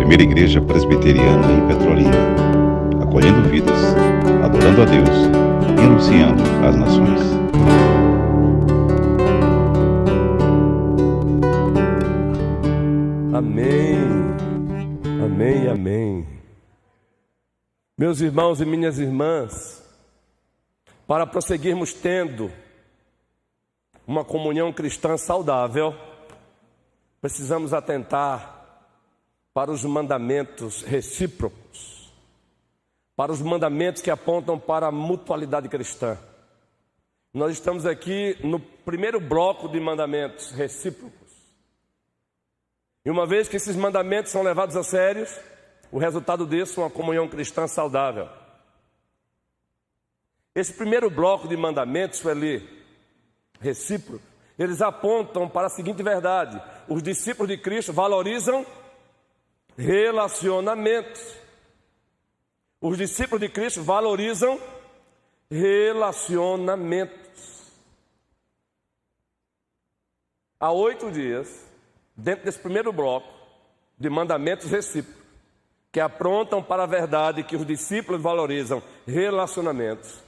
primeira igreja presbiteriana em Petrolina, acolhendo vidas, adorando a Deus e anunciando às nações. Amém, amém, amém. Meus irmãos e minhas irmãs, para prosseguirmos tendo uma comunhão cristã saudável, precisamos atentar para os mandamentos recíprocos, para os mandamentos que apontam para a mutualidade cristã. Nós estamos aqui no primeiro bloco de mandamentos recíprocos. E uma vez que esses mandamentos são levados a sério, o resultado disso é uma comunhão cristã saudável. Esse primeiro bloco de mandamentos ali, recíprocos, eles apontam para a seguinte verdade: os discípulos de Cristo valorizam relacionamentos. Os discípulos de Cristo valorizam relacionamentos. Há 8 dias, dentro desse primeiro bloco de mandamentos recíprocos, que apontam para a verdade que os discípulos valorizam relacionamentos,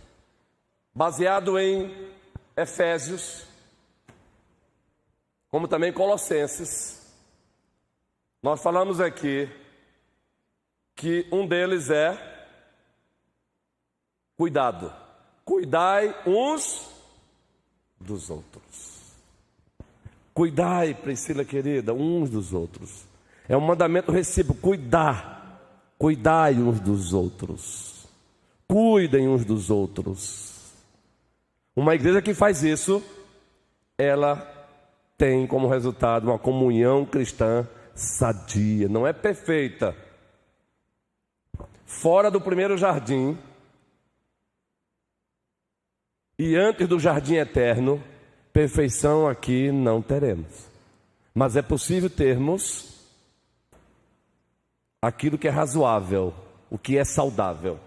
baseado em Efésios, como também Colossenses, nós falamos aqui que um deles é cuidado. Cuidai uns dos outros. Cuidai, Priscila querida, uns dos outros. É um mandamento recíproco, cuidar. Cuidai uns dos outros. Cuidem uns dos outros. Uma igreja que faz isso, ela tem como resultado uma comunhão cristã sadia. Não é perfeita. Fora do primeiro jardim e antes do jardim eterno, perfeição aqui não teremos. Mas é possível termos aquilo que é razoável, o que é saudável.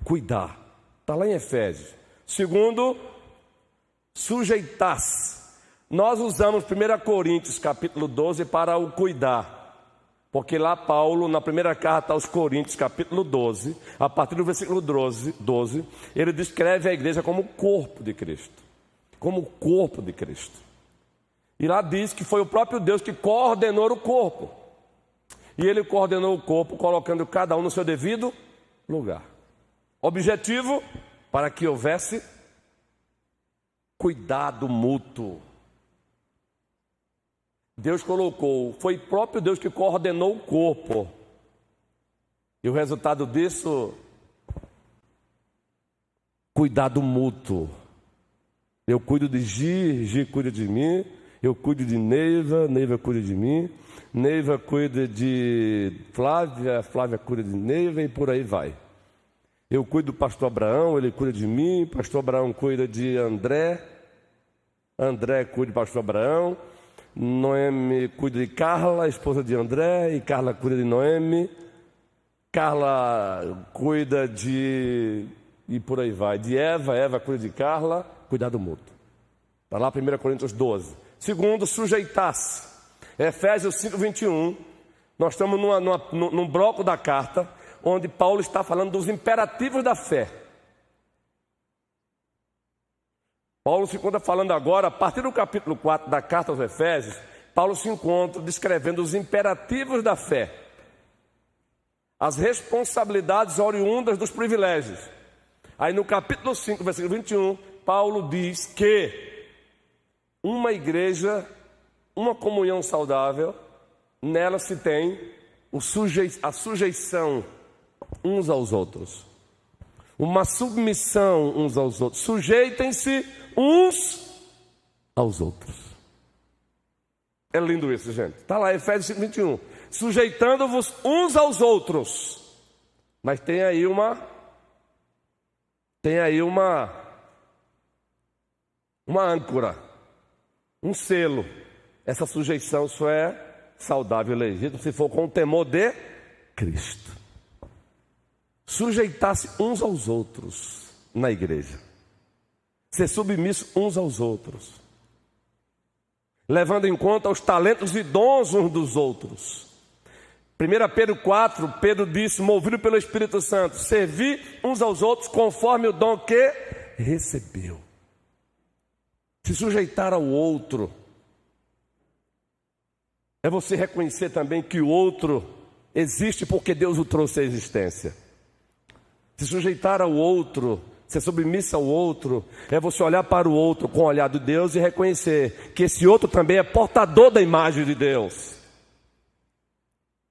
Cuidar. Está lá em Efésios. Segundo, sujeitar-se. Nós usamos 1 Coríntios capítulo 12 para o cuidar. Porque lá Paulo, na primeira carta aos Coríntios, capítulo 12, a partir do versículo 12, ele descreve a igreja como o corpo de Cristo. Como o corpo de Cristo. E lá diz que foi o próprio Deus que coordenou o corpo. E ele coordenou o corpo, colocando cada um no seu devido lugar. Objetivo, para que houvesse cuidado mútuo. Deus colocou, foi o próprio Deus que coordenou o corpo. E o resultado disso, cuidado mútuo. Eu cuido de Gi, Gi cuida de mim. Eu cuido de Neiva, Neiva cuida de mim. Neiva cuida de Flávia, Flávia cuida de Neiva e por aí vai. Eu cuido do pastor Abraão, ele cuida de mim. Pastor Abraão cuida de André. André cuida de pastor Abraão. Noemi cuida de Carla, esposa de André, e Carla cuida de Noemi. Carla cuida de... e por aí vai. De Eva, Eva cuida de Carla. Cuidado mútuo. Está lá 1 Coríntios 12. Segundo, sujeitar-se. Efésios 5:21. Nós estamos num bloco da carta, onde Paulo está falando dos imperativos da fé. Paulo se encontra falando agora, a partir do capítulo 4 da carta aos Efésios, Paulo se encontra descrevendo os imperativos da fé, as responsabilidades oriundas dos privilégios. Aí no capítulo 5, versículo 21, Paulo diz que uma igreja, uma comunhão saudável, nela se tem a sujeição uns aos outros, uma submissão uns aos outros. Sujeitem-se uns aos outros. É lindo isso, gente. Está lá, Efésios 5:21. Sujeitando-vos uns aos outros. Mas tem aí uma âncora, um selo. Essa sujeição só é saudável e legítima se for com o temor de Cristo. Sujeitar-se uns aos outros na igreja. Ser submisso uns aos outros. Levando em conta os talentos e dons uns dos outros. 1 Pedro 4, Pedro disse, movido pelo Espírito Santo, servir uns aos outros conforme o dom que recebeu. Se sujeitar ao outro é você reconhecer também que o outro existe porque Deus o trouxe à existência. Se sujeitar ao outro, ser submissa ao outro, é você olhar para o outro com o olhar de Deus e reconhecer que esse outro também é portador da imagem de Deus.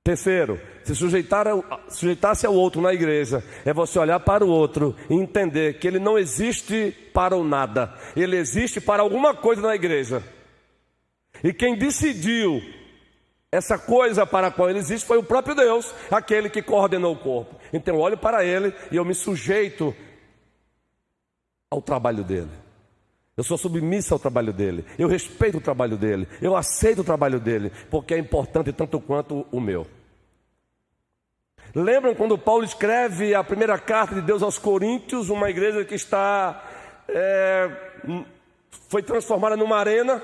Terceiro, se sujeitar-se ao outro na igreja, é você olhar para o outro e entender que ele não existe para o nada, ele existe para alguma coisa na igreja. E quem decidiu essa coisa para a qual ele existe foi o próprio Deus, aquele que coordenou o corpo. Então eu olho para ele e eu me sujeito ao trabalho dele. Eu sou submissa ao trabalho dele. Eu respeito o trabalho dele. Eu aceito o trabalho dele, porque é importante tanto quanto o meu. Lembram quando Paulo escreve a primeira carta de Deus aos Coríntios, uma igreja que foi transformada numa arena?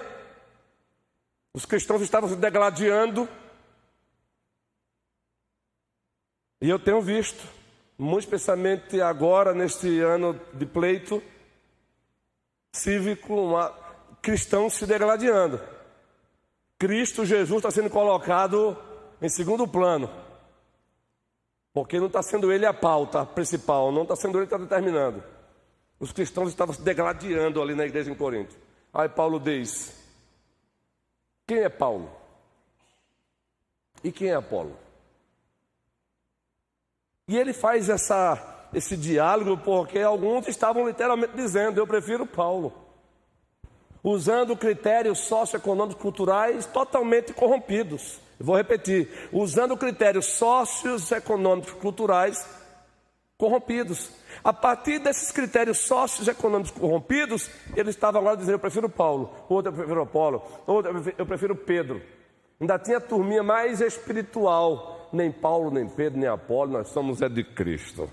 Os cristãos estavam se degladiando. E eu tenho visto, muito especialmente agora, neste ano de pleito cívico, cristãos se degladiando. Cristo Jesus está sendo colocado em segundo plano, porque não está sendo ele a pauta principal, não está sendo ele que está determinando. Os cristãos estavam se degladiando ali na igreja em Corinto. Aí Paulo diz: quem é Paulo? E quem é Apolo? E ele faz esse diálogo porque alguns estavam literalmente dizendo: eu prefiro Paulo, usando critérios socioeconômicos culturais totalmente corrompidos. Eu vou repetir: usando critérios socioeconômicos culturais corrompidos. A partir desses critérios socioeconômicos corrompidos, ele estava agora dizendo: eu prefiro Paulo, outro eu prefiro Apolo, outro eu prefiro Pedro. Ainda tinha a turminha mais espiritual: nem Paulo, nem Pedro, nem Apolo, nós somos de Cristo.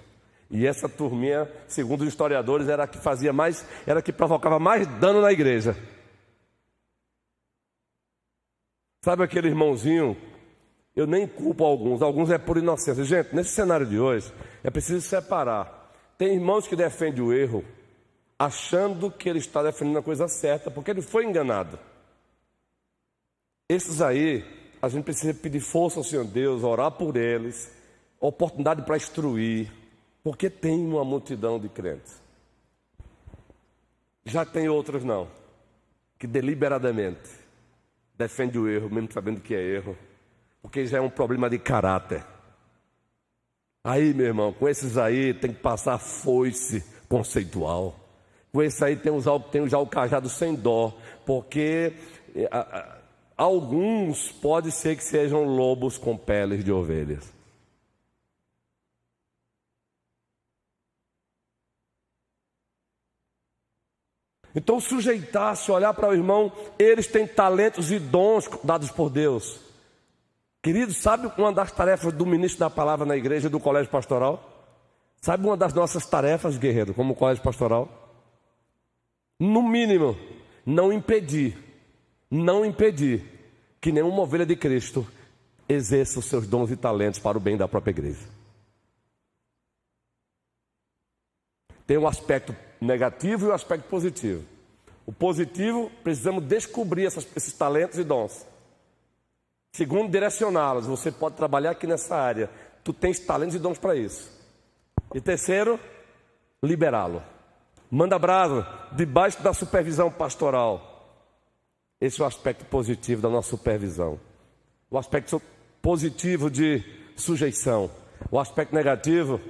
E essa turminha, segundo os historiadores, era a que fazia mais, era a que provocava mais dano na igreja. Sabe aquele irmãozinho? Eu nem culpo alguns é por inocência. Gente, nesse cenário de hoje, é preciso separar. Tem irmãos que defendem o erro, achando que ele está defendendo a coisa certa, porque ele foi enganado. Esses aí, a gente precisa pedir força ao Senhor Deus, orar por eles, oportunidade para instruir, porque tem uma multidão de crentes. Já tem outros não, que deliberadamente defendem o erro, mesmo sabendo que é erro, porque já é um problema de caráter. Aí, meu irmão, com esses aí tem que passar foice conceitual. Com esses aí tem que usar o cajado sem dó, porque alguns pode ser que sejam lobos com peles de ovelhas. Então, sujeitar-se, olhar para o irmão, eles têm talentos e dons dados por Deus. Queridos, sabe uma das tarefas do ministro da palavra na igreja, do colégio pastoral? Sabe uma das nossas tarefas, guerreiro, como colégio pastoral? No mínimo, não impedir que nenhuma ovelha de Cristo exerça os seus dons e talentos para o bem da própria igreja. Tem um aspecto negativo e um aspecto positivo. O positivo, precisamos descobrir esses talentos e dons. Segundo, direcioná-los. Você pode trabalhar aqui nessa área. Tu tens talentos e dons para isso. E terceiro, liberá-lo. Manda brasa, debaixo da supervisão pastoral. Esse é o aspecto positivo da nossa supervisão. O aspecto positivo de sujeição. O aspecto negativo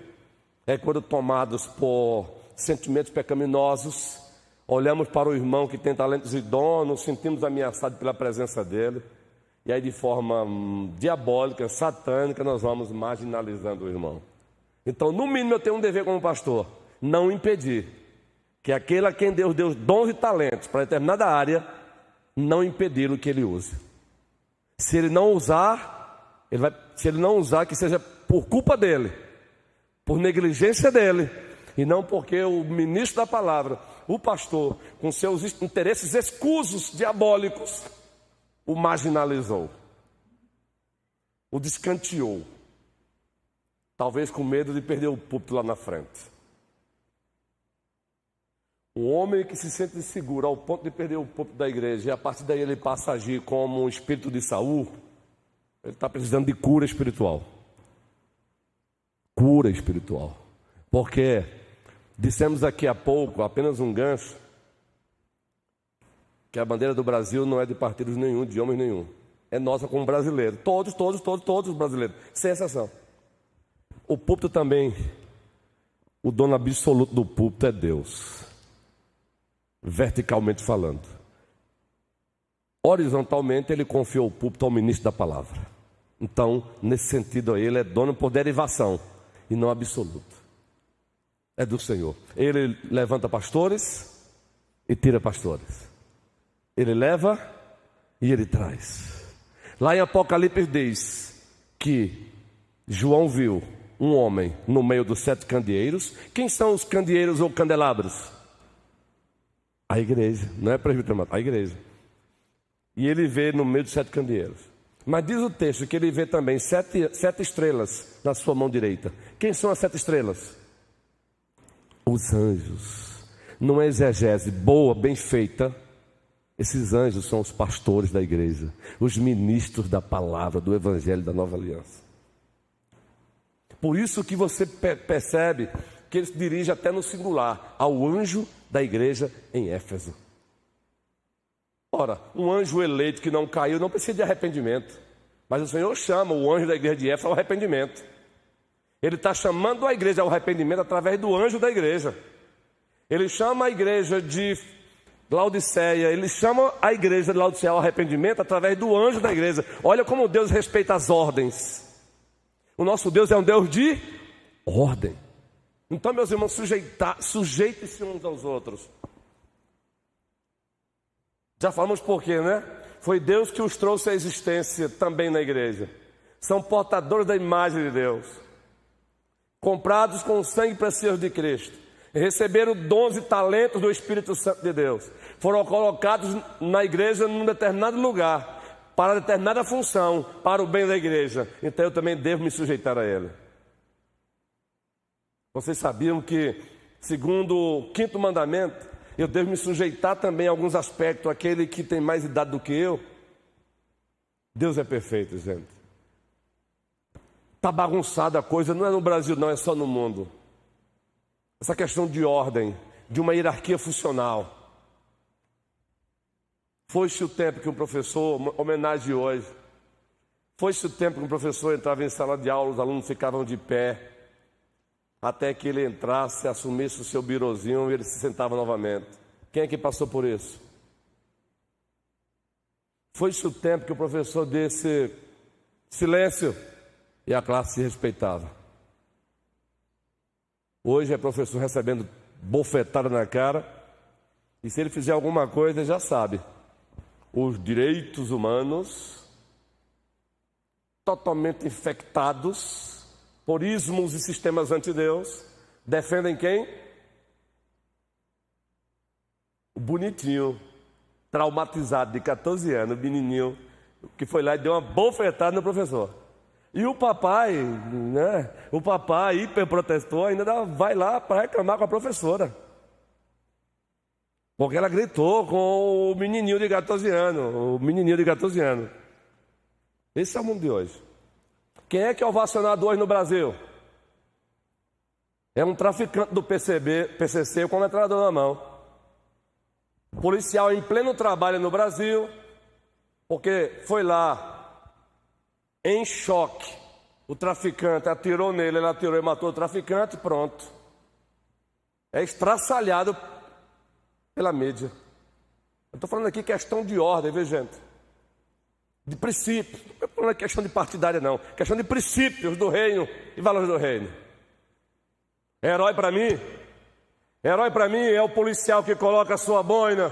é quando tomados por sentimentos pecaminosos, olhamos para o irmão que tem talentos e dons, nos sentimos ameaçados pela presença dele, e aí de forma diabólica, satânica, nós vamos marginalizando o irmão. Então, no mínimo, eu tenho um dever como pastor: não impedir que aquele a quem Deus deu dons e talentos para determinada área, não impedir o que ele use. Se ele não usar, que seja por culpa dele, por negligência dele, e não porque o ministro da palavra, o pastor, com seus interesses escusos, diabólicos, o marginalizou. o descanteou. Talvez com medo de perder o púlpito lá na frente. Um homem que se sente inseguro ao ponto de perder o púlpito da igreja e a partir daí ele passa a agir como um espírito de Saul, ele está precisando de cura espiritual. Cura espiritual. Porque dissemos aqui há pouco, apenas um gancho, que a bandeira do Brasil não é de partidos nenhum, de homens nenhum. É nossa como brasileiro. Todos os brasileiros, sem exceção. O púlpito também, o dono absoluto do púlpito é Deus. Verticalmente falando. Horizontalmente, ele confiou o púlpito ao ministro da palavra. Então, nesse sentido aí, ele é dono por derivação e não absoluto. É do Senhor. Ele levanta pastores e tira pastores. Ele leva e ele traz. Lá em Apocalipse diz que João viu um homem no meio dos 7 candeeiros. Quem são os candeeiros ou candelabros? A igreja, não é presbiteriano, a igreja. E ele vê no meio dos 7 candeeiros. Mas diz o texto que ele vê também 7 estrelas na sua mão direita. Quem são as 7 estrelas? Os anjos. Numa exegese boa, bem feita, esses anjos são os pastores da igreja, os ministros da palavra, do evangelho da nova aliança. Por isso que você percebe que ele se dirige até no singular, ao anjo da igreja em Éfeso. Ora, um anjo eleito que não caiu não precisa de arrependimento. Mas o Senhor chama o anjo da igreja de Éfeso ao arrependimento. Ele está chamando a igreja ao arrependimento através do anjo da igreja. Ele chama a igreja de Laodiceia, ele chama a igreja de Laodiceia ao arrependimento através do anjo da igreja. Olha como Deus respeita as ordens. O nosso Deus é um Deus de ordem. Então, meus irmãos, sujeitem-se uns aos outros. Já falamos por quê, né? Foi Deus que os trouxe à existência também na igreja. São portadores da imagem de Deus, comprados com o sangue precioso de Cristo. Receberam dons e talentos do Espírito Santo de Deus. Foram colocados na igreja num determinado lugar, para determinada função, para o bem da igreja. Então eu também devo me sujeitar a ele. Vocês sabiam que, segundo o 5º mandamento, eu devo me sujeitar também a alguns aspectos àquele que tem mais idade do que eu? Deus é perfeito, gente. Está bagunçada a coisa, não é no Brasil não, é só no mundo. Essa questão de ordem, de uma hierarquia funcional. Foi-se o tempo que um professor, homenagem hoje, foi-se o tempo que um professor entrava em sala de aula, os alunos ficavam de pé, até que ele entrasse, assumisse o seu birozinho e ele se sentava novamente. Quem é que passou por isso? Foi-se o tempo que o professor desse silêncio e a classe se respeitava. Hoje é professor recebendo bofetada na cara, e se ele fizer alguma coisa, já sabe. Os direitos humanos, totalmente infectados por ismos e sistemas anti-Deus, defendem quem? O bonitinho, traumatizado de 14 anos, o menininho, que foi lá e deu uma bofetada no professor. E o papai, né? O papai hiperprotetor ainda vai lá para reclamar com a professora. Porque ela gritou com o menininho de 14 anos. Esse é o mundo de hoje. Quem é que é ovacionado hoje no Brasil? É um traficante do PCC com a metralhadora na mão. Policial em pleno trabalho no Brasil, porque foi lá em choque. O traficante atirou nele, ele atirou e matou o traficante, pronto. É estraçalhado pela mídia. Eu estou falando aqui questão de ordem, viu, gente? De princípio. Não estou falando questão de partidária, não. Questão de princípios do reino e valores do reino. Herói para mim? Herói para mim é o policial que coloca a sua boina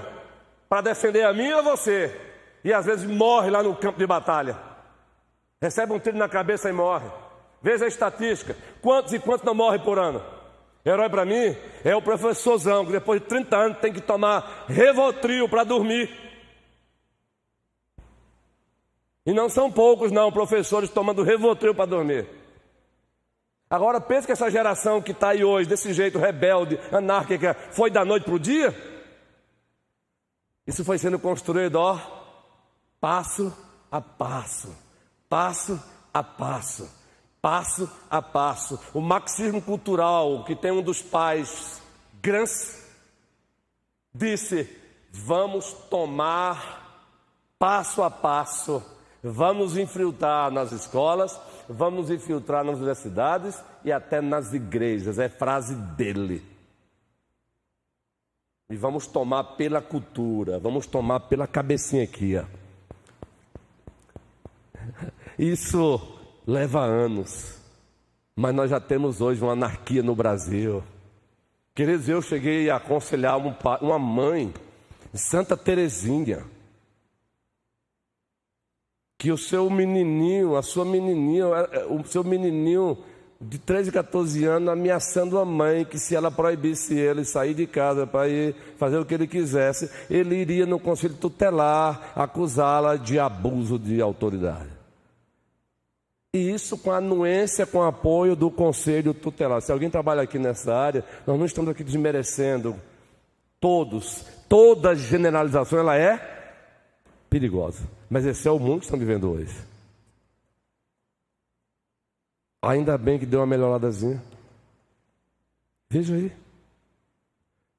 para defender a mim ou você. E às vezes morre lá no campo de batalha. Recebe um tiro na cabeça e morre. Veja a estatística. Quantos e quantos não morrem por ano? Herói para mim é o professorzão que depois de 30 anos tem que tomar Rivotril para dormir. E não são poucos, não, professores tomando Rivotril para dormir. Agora pense que essa geração que está aí hoje, desse jeito rebelde, anárquica, foi da noite para o dia? Isso foi sendo construído, ó, passo a passo, passo a passo, passo a passo. O marxismo cultural, que tem um dos pais, Gramsci, disse: vamos tomar passo a passo, vamos infiltrar nas escolas, vamos infiltrar nas universidades e até nas igrejas. É frase dele. E vamos tomar pela cultura, vamos tomar pela cabecinha aqui, ó. Isso leva anos, mas nós já temos hoje uma anarquia no Brasil. Queridos, eu cheguei a aconselhar uma mãe, Santa Terezinha, que o seu menininho, a sua menininha, o seu menininho de 13, 14 anos ameaçando a mãe que se ela proibisse ele sair de casa para ir fazer o que ele quisesse, ele iria no conselho tutelar acusá-la de abuso de autoridade. E isso com a anuência, com o apoio do conselho tutelar. Se alguém trabalha aqui nessa área, nós não estamos aqui desmerecendo toda generalização, ela é perigosa. Mas esse é o mundo que estamos vivendo hoje. Ainda bem que deu uma melhoradazinha. Veja aí.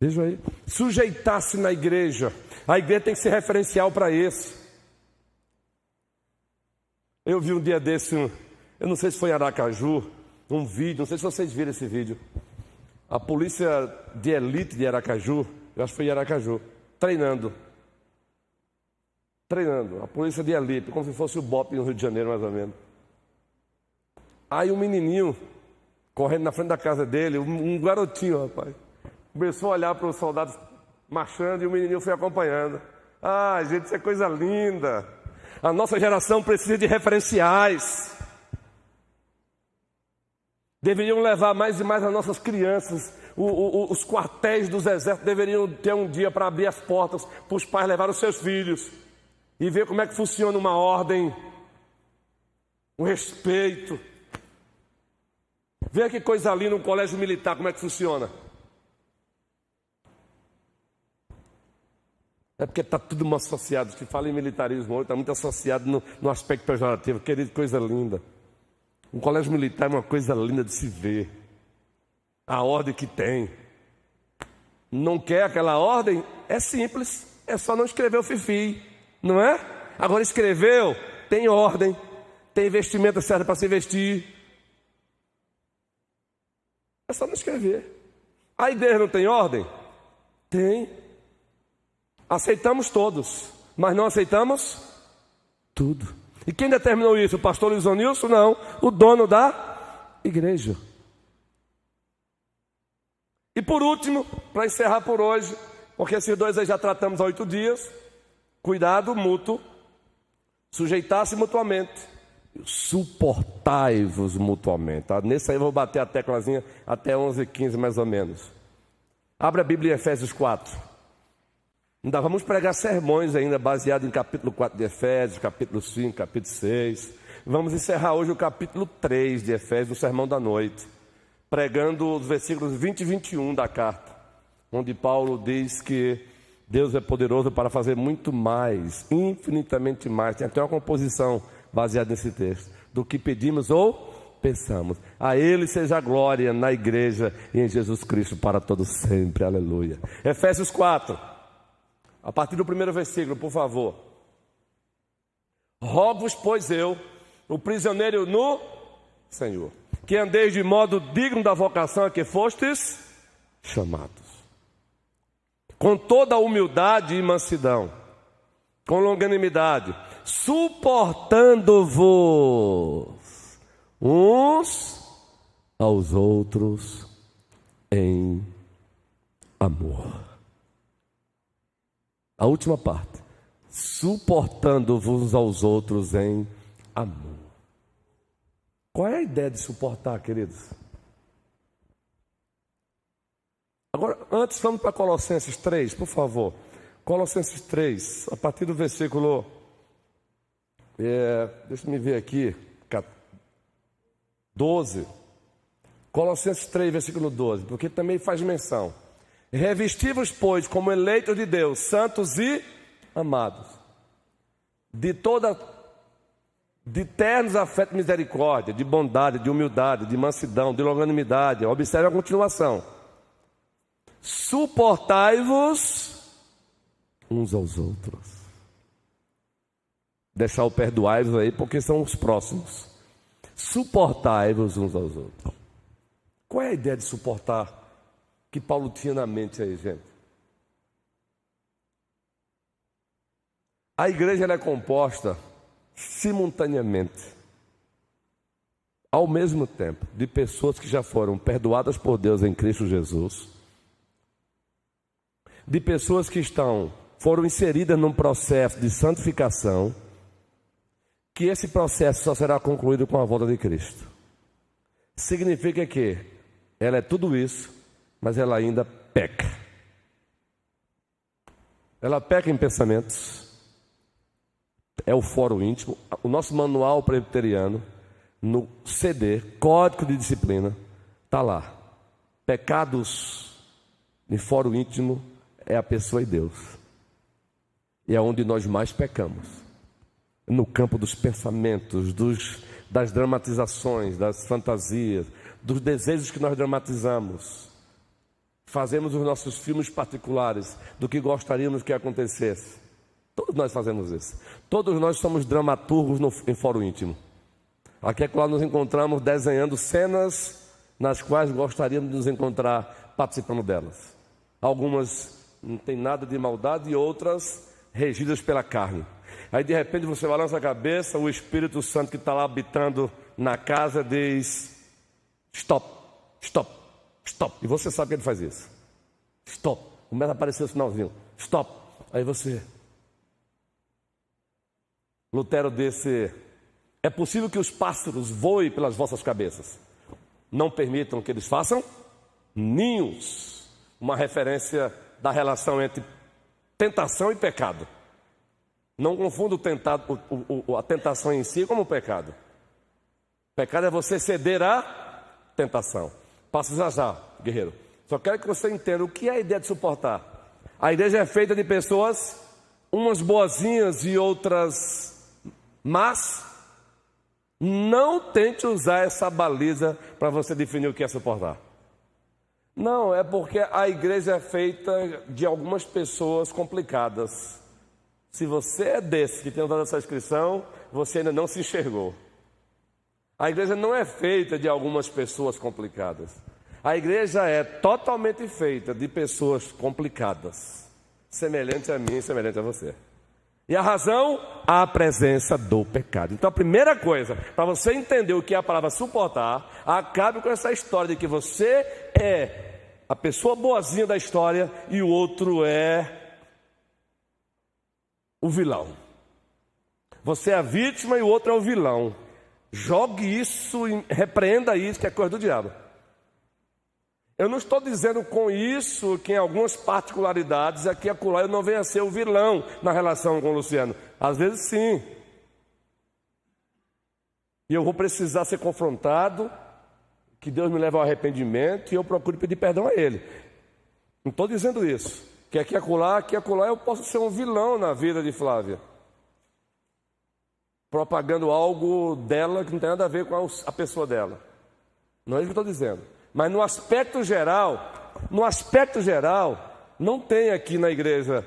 Veja aí. Sujeitar-se na igreja. A igreja tem que ser referencial para isso. Eu vi um dia desse, eu não sei se foi em Aracaju, um vídeo, não sei se vocês viram esse vídeo. A polícia de elite de Aracaju, eu acho que foi em Aracaju, treinando. A polícia de elite, como se fosse o BOP no Rio de Janeiro, mais ou menos. Aí um menininho, correndo na frente da casa dele, um garotinho, rapaz, começou a olhar para os soldados marchando e o menininho foi acompanhando. Ah, gente, isso é coisa linda. A nossa geração precisa de referenciais. Deveriam levar mais e mais as nossas crianças. Os quartéis dos exércitos deveriam ter um dia para abrir as portas para os pais levarem os seus filhos e ver como é que funciona uma ordem, um respeito. Ver que coisa linda um colégio militar, como é que funciona. É porque está tudo muito associado. Se fala em militarismo hoje, está muito associado no aspecto pejorativo. Querido, coisa linda. Um colégio militar é uma coisa linda de se ver. A ordem que tem. Não quer aquela ordem? É simples. É só não escrever o fifi, não é? Agora escreveu, tem ordem. Tem vestimenta certa para se vestir. É só não escrever. A igreja não tem ordem? Tem. Aceitamos todos, mas não aceitamos tudo. E quem determinou isso? O pastor Luiz Onilson? Não, o dono da igreja. E por último, para encerrar por hoje, porque esses dois aí já tratamos há 8 dias, cuidado mútuo, sujeitar-se mutuamente, suportai-vos mutuamente. Nesse aí eu vou bater a teclazinha até 11h15 mais ou menos. Abra a Bíblia em Efésios 4. Ainda vamos pregar sermões ainda, baseados em capítulo 4 de Efésios, capítulo 5, capítulo 6. Vamos encerrar hoje o capítulo 3 de Efésios, o sermão da noite, pregando os versículos 20 e 21 da carta, onde Paulo diz que Deus é poderoso para fazer muito mais, infinitamente mais. Tem até uma composição baseada nesse texto, do que pedimos ou pensamos. A Ele seja a glória na igreja e em Jesus Cristo para todos sempre. Aleluia. Efésios 4. A partir do primeiro versículo, por favor. Rogo-vos, pois eu, o prisioneiro no Senhor, que andeis de modo digno da vocação a que fostes chamados, com toda a humildade e mansidão, com longanimidade, suportando-vos uns aos outros em amor. A última parte, suportando-vos uns aos outros em amor. Qual é a ideia de suportar, queridos? Agora, antes vamos para Colossenses 3, por favor. Colossenses 3, a partir do versículo Deixa eu ver aqui, 12, Colossenses 3, versículo 12, porque também faz menção. Revesti-vos, pois, como eleitos de Deus, santos e amados, de ternos afeto de misericórdia, de bondade, de humildade, de mansidão, de longanimidade. Observe a continuação. Suportai-vos uns aos outros. Deixar o perdoai-vos aí, porque são os próximos. Suportai-vos uns aos outros. Qual é a ideia de suportar que Paulo tinha na mente aí, gente? A igreja ela é composta simultaneamente, ao mesmo tempo, de pessoas que já foram perdoadas por Deus em Cristo Jesus, de pessoas que foram inseridas num processo de santificação, que esse processo só será concluído com a volta de Cristo. Significa que ela é tudo isso, mas ela ainda peca. Ela peca em pensamentos. É o fórum íntimo. O nosso manual presbiteriano, no CD, Código de Disciplina, está lá. Pecados em fórum íntimo é a pessoa e Deus. E é onde nós mais pecamos. No campo dos pensamentos, das dramatizações, das fantasias, dos desejos que nós dramatizamos. Fazemos os nossos filmes particulares do que gostaríamos que acontecesse. Todos nós fazemos isso. Todos nós somos dramaturgos em fórum íntimo. Aqui é claro, nos encontramos desenhando cenas nas quais gostaríamos de nos encontrar participando delas. Algumas não tem nada de maldade e outras regidas pela carne. Aí de repente você balança a cabeça, o Espírito Santo que está lá habitando na casa diz: stop, stop, stop. E você sabe que ele faz isso. Stop. Começa a aparecer o sinalzinho. Stop. Aí você... Lutero disse: é possível que os pássaros voem pelas vossas cabeças. Não permitam que eles façam ninhos. Uma referência da relação entre tentação e pecado. Não confunda a tentação em si como o pecado. Pecado é você ceder à tentação. Passo já, guerreiro. Só quero que você entenda o que é a ideia de suportar. A igreja é feita de pessoas, umas boazinhas e outras más. Não tente usar essa baliza para você definir o que é suportar. Não, é porque a igreja é feita de algumas pessoas complicadas. Se você é desse que tem usado essa inscrição, você ainda não se enxergou. A igreja não é feita de algumas pessoas complicadas. A igreja é totalmente feita de pessoas complicadas, semelhante a mim, semelhante a você. E a razão? A presença do pecado. Então a primeira coisa, para você entender o que é a palavra suportar, acabe com essa história de que você é a pessoa boazinha da história e o outro é o vilão. Você é a vítima e o outro é o vilão. Jogue isso, repreenda isso, que é coisa do diabo. Eu não estou dizendo com isso que em algumas particularidades aqui e acolá eu não venha a ser o vilão na relação com o Luciano. Às vezes sim. E eu vou precisar ser confrontado, que Deus me leve ao arrependimento e eu procuro pedir perdão a Ele. Não estou dizendo isso. Que aqui e acolá eu posso ser um vilão na vida de Flávia. Propagando algo dela que não tem nada a ver com a pessoa dela. Não é isso que eu estou dizendo. Mas no aspecto geral, não tem aqui na igreja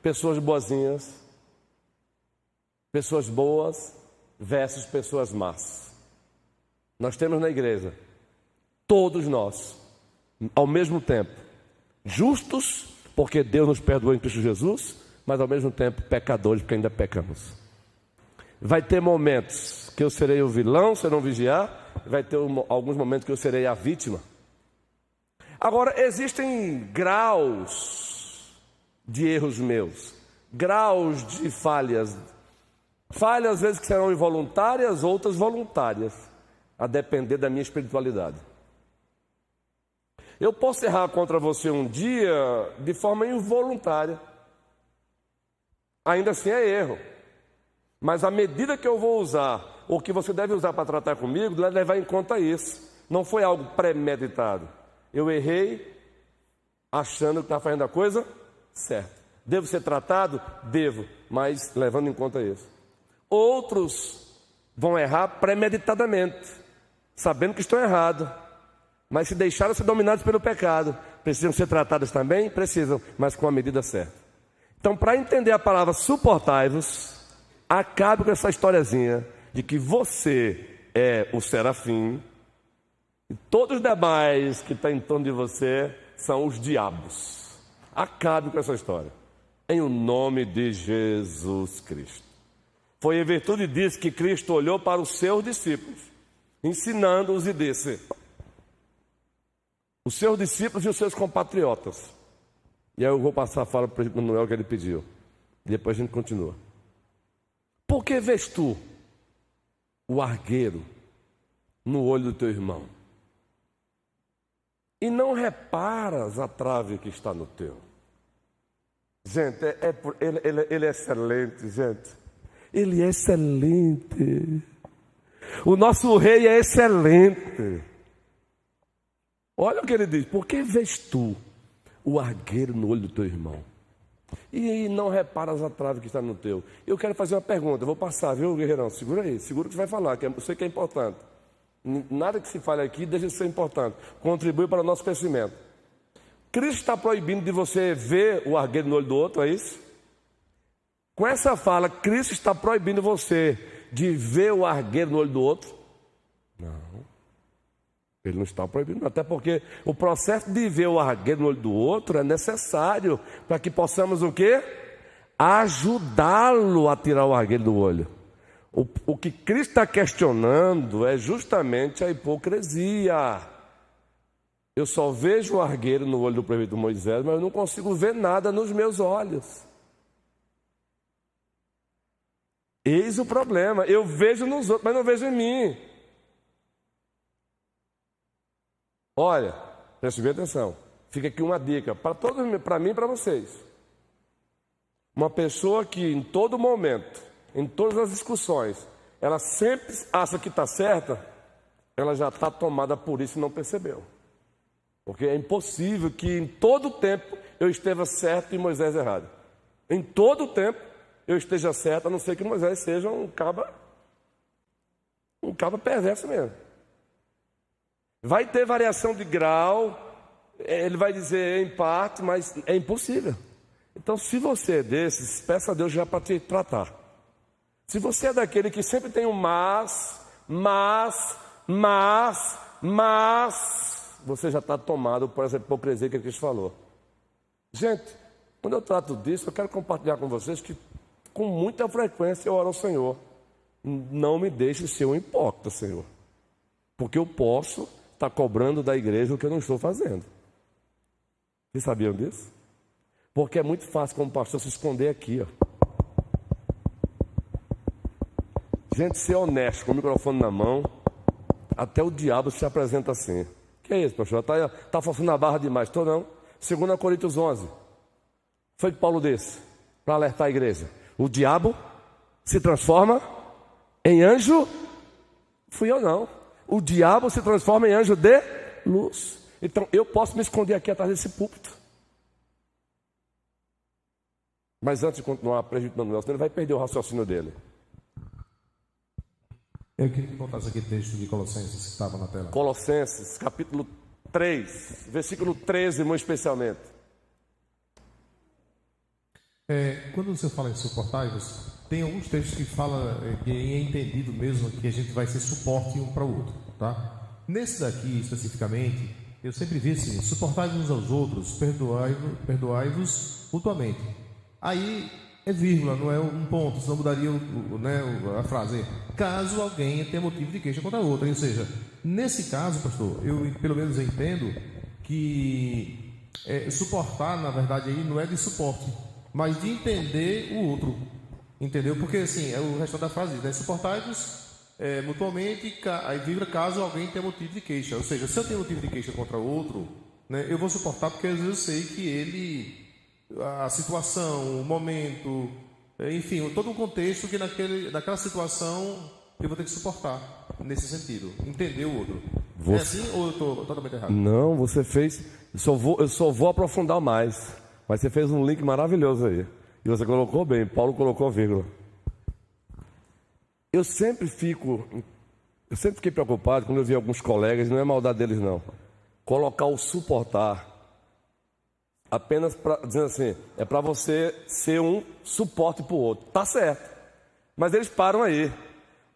pessoas boazinhas, pessoas boas versus pessoas más. Nós temos na igreja, todos nós, ao mesmo tempo, justos, porque Deus nos perdoou em Cristo Jesus, mas ao mesmo tempo pecadores, porque ainda pecamos. Vai ter momentos que eu serei o vilão, se eu não vigiar, vai ter alguns momentos que eu serei a vítima. Agora, existem graus de erros meus, graus de falhas. Falhas às vezes que serão involuntárias, outras voluntárias, a depender da minha espiritualidade. Eu posso errar contra você um dia de forma involuntária. Ainda assim é erro. Mas a medida que eu vou usar, ou que você deve usar para tratar comigo, deve levar em conta isso. Não foi algo premeditado. Eu errei achando que estava fazendo a coisa certa. Devo ser tratado? Devo, mas levando em conta isso. Outros vão errar premeditadamente, sabendo que estão errados, mas se deixaram ser dominados pelo pecado. Precisam ser tratados também? Precisam, mas com a medida certa. Então, para entender a palavra suportai-vos, acabe com essa historiazinha de que você é o serafim e todos os demais que estão em torno de você são os diabos. Acabe com essa história. Em o nome de Jesus Cristo. Foi em virtude disso que Cristo olhou para os seus discípulos, ensinando-os e disse: os seus discípulos e os seus compatriotas. E aí eu vou passar a fala para o Manuel que ele pediu. E depois a gente continua. Por que vês tu o argueiro no olho do teu irmão e não reparas a trave que está no teu? Gente, ele é excelente, gente. Ele é excelente. O nosso rei é excelente. Olha o que ele diz: por que vês tu o argueiro no olho do teu irmão e não reparas a trave que está no teu? Eu quero fazer uma pergunta, eu vou passar, viu, guerreirão? Segura aí, segura o que você vai falar, que eu sei que é importante. Nada que se fale aqui deixa de ser importante. Contribui para o nosso crescimento. Cristo está proibindo de você ver o argueiro no olho do outro, é isso? Com essa fala, Cristo está proibindo você de ver o argueiro no olho do outro? Não. Ele não está proibindo, até porque o processo de ver o argueiro no olho do outro é necessário para que possamos o quê? Ajudá-lo a tirar o argueiro do olho. O que Cristo está questionando é justamente a hipocrisia. Eu só vejo o argueiro no olho do prefeito Moisés, mas eu não consigo ver nada nos meus olhos. Eis o problema. Eu vejo nos outros, mas não vejo em mim. Olha, preste bem atenção. Fica aqui uma dica para todos, para mim e para vocês. Uma pessoa que em todo momento, em todas as discussões, ela sempre acha que está certa, ela já está tomada por isso e não percebeu. Porque é impossível que em todo tempo eu esteja certo e Moisés errado. Em todo tempo eu esteja certo, a não ser que Moisés seja um cabra perverso mesmo. Vai ter variação de grau, ele vai dizer em parte, mas é impossível. Então, se você é desses, peça a Deus já para te tratar. Se você é daquele que sempre tem um mas, você já está tomado por essa hipocrisia que Cristo falou. Gente, quando eu trato disso, eu quero compartilhar com vocês que com muita frequência eu oro ao Senhor: não me deixe ser um hipócrita, Senhor, porque eu posso estar cobrando da igreja o que eu não estou fazendo. Vocês sabiam disso? Porque é muito fácil como pastor se esconder aqui, ó. Gente, ser honesto com o microfone na mão, até o diabo se apresenta assim. Que é isso, pastor? Está forçando a barra demais. Estou não. 2 Coríntios 11. Foi que Paulo disse para alertar a igreja: o diabo se transforma em anjo. Fui eu não. O diabo se transforma em anjo de luz. Então eu posso me esconder aqui atrás desse púlpito. Mas antes de continuar, presbítero Manuel, senão ele vai perder o raciocínio dele. Eu queria que contasse aqui o texto de Colossenses que estava na tela. Colossenses, capítulo 3, versículo 13, muito especialmente. Quando você fala em suportai-vos, tem alguns textos que falam que é entendido mesmo que a gente vai ser suporte um para o outro, tá? Nesse daqui, especificamente, eu sempre vi assim: suportai-vos uns aos outros, perdoai-vos mutuamente. Aí é vírgula, não é um ponto, senão mudaria a frase. Caso alguém tenha motivo de queixa contra outro. Ou seja, nesse caso, pastor, eu pelo menos entendo que suportar, na verdade, aí não é de suporte, mas de entender o outro. Entendeu? Porque assim, o resto da frase diz, né? Suportai-vos mutuamente, aí vírgula, caso alguém tenha motivo de queixa. Ou seja, se eu tenho motivo de queixa contra outro, né, eu vou suportar porque às vezes eu sei que ele, a situação, o momento, Enfim, todo um contexto que naquela situação eu vou ter que suportar, nesse sentido. Entender o outro. É assim ou eu estou totalmente errado? Não, você fez... Eu só vou aprofundar mais. Mas você fez um link maravilhoso aí. E você colocou bem, Paulo colocou vírgula. Eu sempre fiquei preocupado quando eu vi alguns colegas, não é maldade deles não, colocar o suportar apenas dizendo assim, é para você ser um suporte para o outro. Tá certo. Mas eles param aí.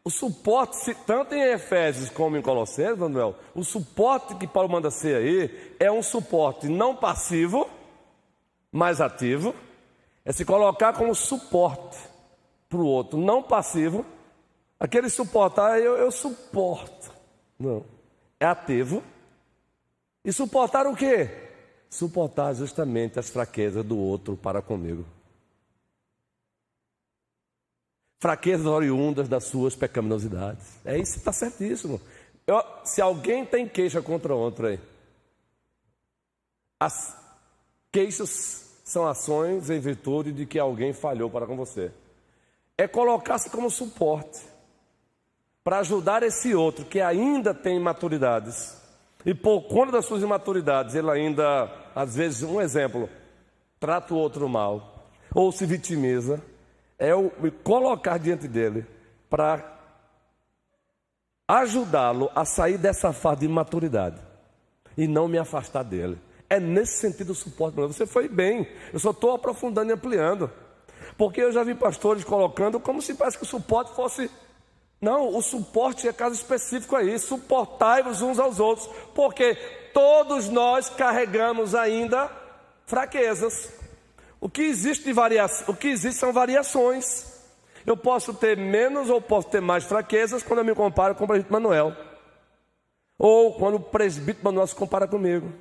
O suporte, tanto em Efésios como em Colossenses, Manuel, o suporte que Paulo manda ser aí é um suporte não passivo, mas ativo. É se colocar como suporte para o outro, não passivo. Aquele suportar, eu suporto. Não. É ativo. E suportar o quê? Suportar justamente as fraquezas do outro para comigo. Fraquezas oriundas das suas pecaminosidades. É isso, está certíssimo. Se alguém tem queixa contra outro aí, as queixas são ações em virtude de que alguém falhou para com você. É colocar-se como suporte para ajudar esse outro que ainda tem imaturidades. E por conta das suas imaturidades, ele ainda, às vezes, um exemplo, trata o outro mal, ou se vitimiza. É eu me colocar diante dele para ajudá-lo a sair dessa fase de imaturidade e não me afastar dele. É nesse sentido o suporte. Você foi bem, eu só estou aprofundando e ampliando. Porque eu já vi pastores colocando como se parece que o suporte fosse... Não, o suporte é caso específico aí. Suportai-vos uns aos outros, porque todos nós carregamos ainda fraquezas. O que existe são variações. Eu posso ter menos ou posso ter mais fraquezas quando eu me comparo com o presbítero Manuel. Ou quando o presbítero Manuel se compara comigo.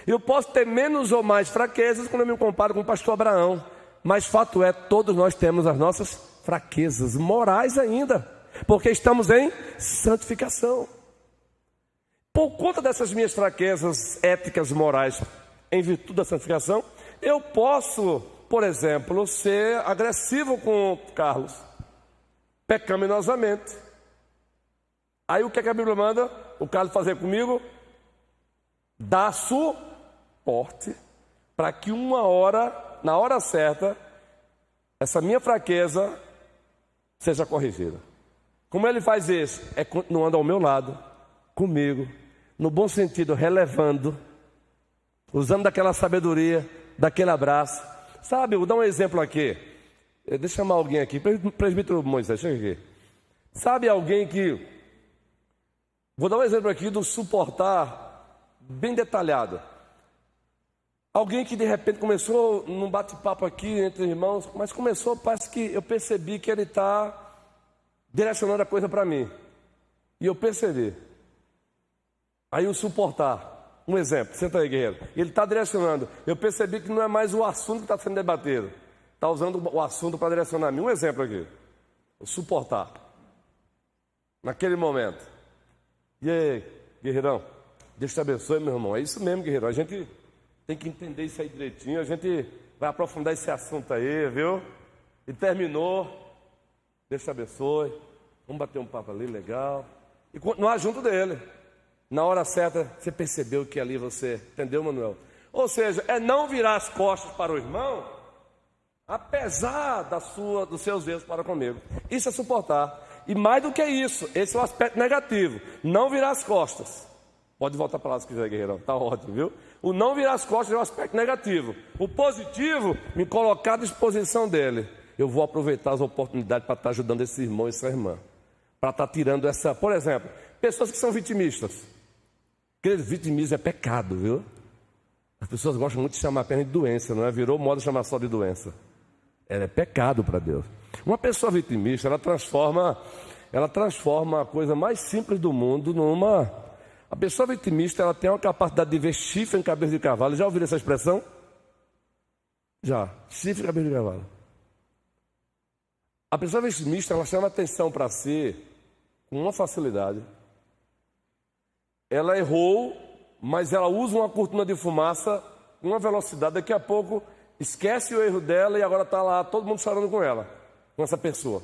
Eu posso ter menos ou mais fraquezas quando eu me comparo com o pastor Abraão. Mas fato é, todos nós temos as nossas fraquezas morais ainda. Porque estamos em santificação. Por conta dessas minhas fraquezas éticas, morais, em virtude da santificação, eu posso, por exemplo, ser agressivo com o Carlos, pecaminosamente. Aí o que a Bíblia manda o Carlos fazer comigo? Dar suporte para que na hora certa, essa minha fraqueza seja corrigida. Como ele faz isso? É continuando ao meu lado, comigo, no bom sentido, relevando, usando daquela sabedoria, daquele abraço. Sabe, vou dar um exemplo aqui. Deixa eu chamar alguém aqui, presbítero Moisés, chega aqui. Sabe alguém que... Vou dar um exemplo aqui do suportar bem detalhado. Alguém que de repente começou num bate-papo aqui entre irmãos, mas parece que eu percebi que ele está direcionando a coisa para mim. E eu percebi. Aí o suportar. Um exemplo, senta aí, guerreiro. Ele está direcionando. Eu percebi que não é mais o assunto que está sendo debatido. Está usando o assunto para direcionar a mim. Um exemplo aqui. O suportar. Naquele momento. E aí, guerreirão? Deus te abençoe, meu irmão. É isso mesmo, guerreiro. A gente tem que entender isso aí direitinho. A gente vai aprofundar esse assunto aí, viu? E terminou. Deus te abençoe. Vamos bater um papo ali, legal. E continuar junto dele. Na hora certa, você percebeu que ali você... Entendeu, Manuel? Ou seja, é não virar as costas para o irmão, apesar dos seus erros para comigo. Isso é suportar. E mais do que isso, esse é o aspecto negativo. Não virar as costas. Pode voltar para lá se quiser, guerreirão. Está ótimo, viu? O não virar as costas é o aspecto negativo. O positivo, me colocar à disposição dele. Eu vou aproveitar as oportunidades para estar ajudando esse irmão e essa irmã. Para estar tirando essa... Por exemplo, pessoas que são vitimistas. Aquele vitimismo é pecado, viu? As pessoas gostam muito de chamar apenas de doença, não é? Virou moda chamar só de doença. Ela é pecado para Deus. Uma pessoa vitimista, ela transforma a coisa mais simples do mundo numa... A pessoa vitimista, ela tem uma capacidade de ver chifre em cabeça de cavalo. Já ouviram essa expressão? Já. Chifre em cabeça de cavalo. A pessoa vitimista, ela chama atenção para si com uma facilidade. Ela errou, mas ela usa uma cortina de fumaça com uma velocidade. Daqui a pouco esquece o erro dela e agora está lá todo mundo chorando com ela. com essa pessoa.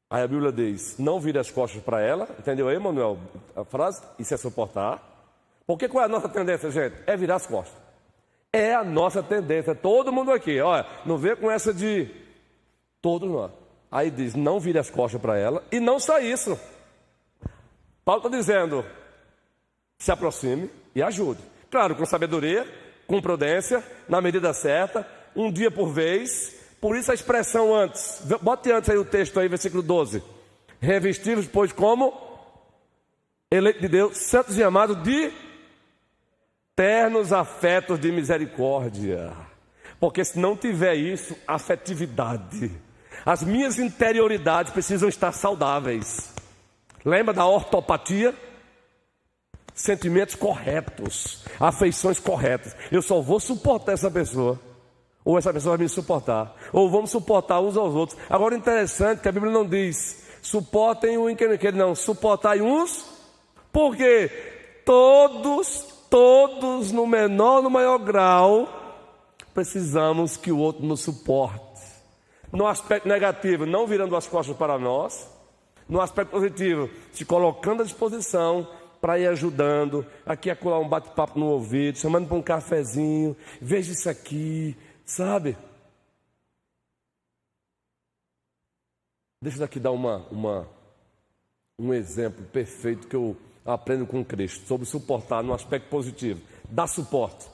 Aí a Bíblia diz, não vire as costas para ela. Entendeu aí, Manuel, a frase? Isso é suportar. Porque qual é a nossa tendência, gente? É virar as costas. É a nossa tendência. Todo mundo aqui, olha, não vê com essa de todos nós. Aí diz, não vire as costas para ela. E não só isso. Paulo está dizendo, se aproxime e ajude. Claro, com sabedoria, com prudência, na medida certa, um dia por vez. Por isso a expressão antes. Bote antes aí o texto aí, versículo 12. Revestivos, pois, como eleito de Deus, santos e amados de ternos afetos de misericórdia. Porque se não tiver isso, afetividade, as minhas interioridades precisam estar saudáveis. Lembra da ortopatia? Sentimentos corretos, afeições corretas. Eu só vou suportar essa pessoa, ou essa pessoa vai me suportar, ou vamos suportar uns aos outros. Agora, interessante que a Bíblia não diz suportem o inquérito, não, suportai uns, porque todos no menor ou no maior grau precisamos que o outro nos suporte. No aspecto negativo, não virando as costas para nós. No aspecto positivo, se colocando à disposição para ir ajudando. Aqui é colar um bate-papo no ouvido, chamando para um cafezinho. Veja isso aqui, sabe? Deixa eu daqui dar um exemplo perfeito que eu aprendo com Cristo sobre suportar no aspecto positivo. Dar suporte.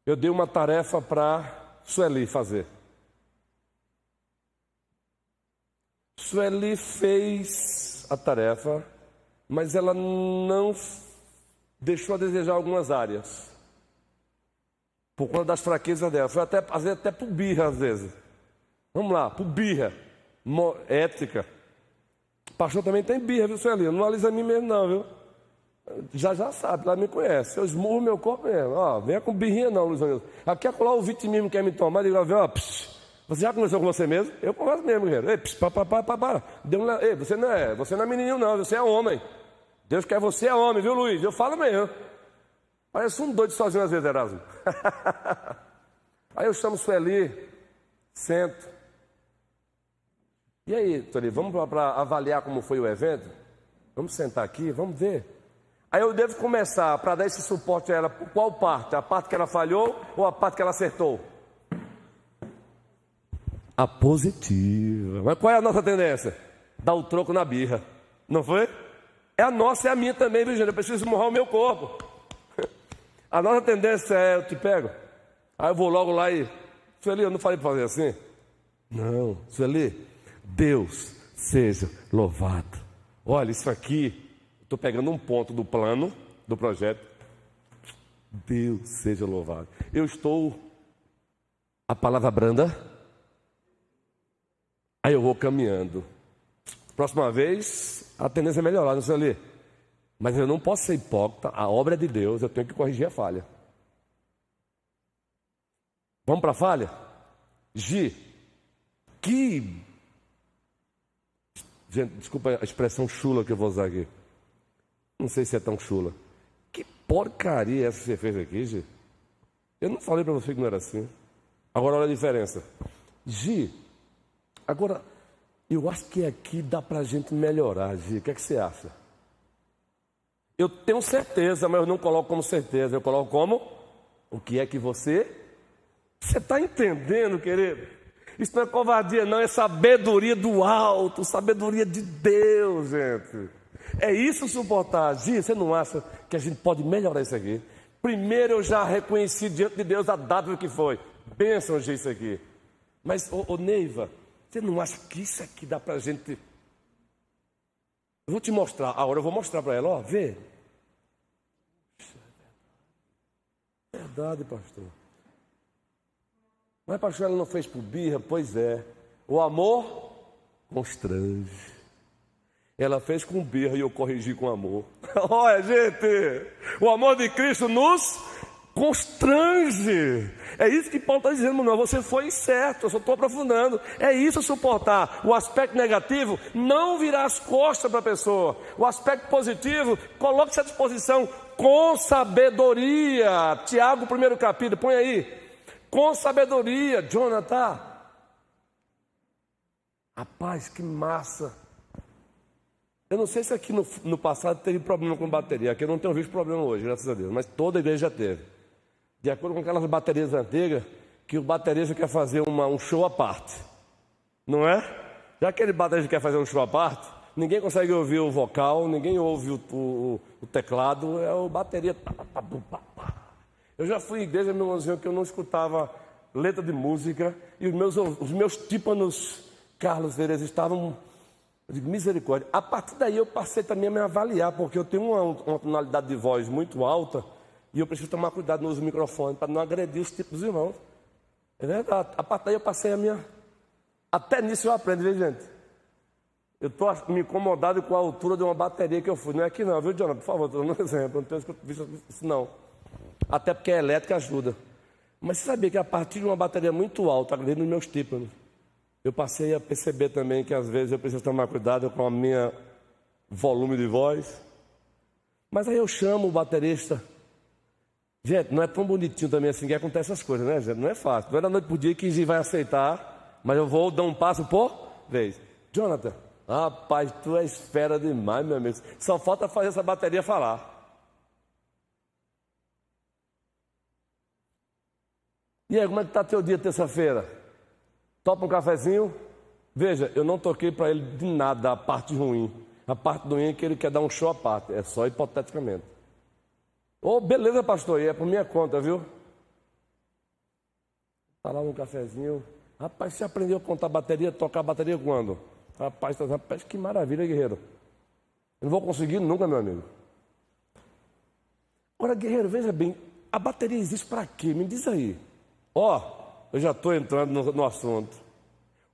Eu dei uma tarefa para Sueli fazer. Sueli fez a tarefa, mas ela não deixou a desejar algumas áreas, por conta das fraquezas dela. Foi até por birra às vezes. Vamos lá, por birra, ética. Pastor também tem birra, viu, Sueli? Não analisa a mim mesmo não, viu? Já sabe, ela me conhece. Eu esmurro meu corpo mesmo. Ó, venha com birrinha não, Luiz Anilson. Aqui é colar o vitimismo que quer me tomar, digo, ó, você já conversou com você mesmo? Eu converso mesmo, guerreiro. Ei, para. Ei, você não é menininho não, você é homem. Deus quer você é homem, viu, Luiz? Eu falo mesmo. Parece um doido sozinho às vezes, Erasmo. Aí eu chamo Sueli, sento. E aí, Sueli, vamos para avaliar como foi o evento? Vamos sentar aqui, vamos ver. Aí eu devo começar para dar esse suporte a ela por qual parte? A parte que ela falhou ou a parte que ela acertou? A positiva. Mas qual é a nossa tendência? Dar o troco na birra. Não foi? É a nossa, é a minha também, viu, gente? Eu preciso morrar o meu corpo. A nossa tendência é, eu te pego. Aí eu vou logo lá e... Sueli, eu não falei para fazer assim? Não, Sueli, Deus seja louvado. Olha, isso aqui, estou pegando um ponto do plano, do projeto. Deus seja louvado. Eu estou... A palavra branda... Aí eu vou caminhando. Próxima vez, a tendência é melhorar, não sei ali. Mas eu não posso ser hipócrita, a obra é de Deus, eu tenho que corrigir a falha. Vamos para a falha? Gente, desculpa a expressão chula que eu vou usar aqui. Não sei se é tão chula. Que porcaria é essa que você fez aqui, Gi? Eu não falei para você que não era assim. Agora olha a diferença. Gi, agora, eu acho que aqui dá para a gente melhorar, Gi. O que é que você acha? Eu tenho certeza, mas eu não coloco como certeza. Eu coloco como? O que é que você... Você está entendendo, querido? Isso não é covardia, não. É sabedoria do alto, sabedoria de Deus, gente. É isso suportar. Gi, você não acha que a gente pode melhorar isso aqui? Primeiro eu já reconheci diante de Deus a dádiva que foi. Bênção, Gi, isso aqui. Mas, ô Neiva... Você não acha que isso aqui dá pra gente... Eu vou te mostrar. Agora eu vou mostrar para ela, ó, vê. Verdade, pastor. Mas, pastor, ela não fez por birra? Pois é. O amor constrange. Ela fez com birra e eu corrigi com amor. Olha, gente, o amor de Cristo nos constrange. É isso que Paulo está dizendo, não, você foi certo, eu só estou aprofundando. É isso suportar. O aspecto negativo, não virar as costas para a pessoa. O aspecto positivo, coloque-se à disposição com sabedoria. Tiago, 1º capítulo, põe aí. com sabedoria. Jonathan, rapaz, que massa. Eu não sei se aqui no passado teve problema com bateria. Aqui eu não tenho visto problema hoje, graças a Deus. Mas toda a igreja já teve. De acordo com aquelas baterias antigas, que o baterista quer fazer um show à parte. Não é? Já que aquele baterista quer fazer um show à parte, ninguém consegue ouvir o vocal, ninguém ouve o teclado, é o bateria. Eu já fui em igreja, meu irmãozinho, que eu não escutava letra de música, e os meus tímpanos, Carlos Vereza, estavam de misericórdia. A partir daí eu passei também a me avaliar, porque eu tenho uma tonalidade de voz muito alta, e eu preciso tomar cuidado no uso do microfone, para não agredir os tipos dos irmãos. É verdade. A partir daí eu passei a minha... Até nisso eu aprendo, viu, gente? Eu estou me incomodado com a altura de uma bateria que eu fui. Não é aqui não, viu, Jonathan? Por favor, estou dando um exemplo. Eu não tenho visto isso não. Até porque a elétrica ajuda. Mas você sabia que a partir de uma bateria muito alta, agredindo os meus tímpanos, eu passei a perceber também que às vezes eu preciso tomar cuidado com a minha volume de voz. Mas aí eu chamo o baterista. Gente, não é tão bonitinho também assim que acontece essas coisas, né, gente? Não é fácil. Não é da noite por dia que Gi vai aceitar, mas eu vou dar um passo por vez. Jonathan, rapaz, tu és fera demais, meu amigo. Só falta fazer essa bateria falar. E aí, como é que está teu dia terça-feira? Topa um cafezinho? Veja, eu não toquei para ele de nada a parte ruim. A parte ruim é que ele quer dar um show à parte. É só hipoteticamente. Ô, beleza, pastor, e é por minha conta, viu? Tá lá um cafezinho. Rapaz, você aprendeu a contar bateria, tocar bateria quando? Rapaz, que maravilha, guerreiro. Eu não vou conseguir nunca, meu amigo. Agora, guerreiro, veja bem, a bateria existe para quê? Me diz aí. Eu já estou entrando no assunto.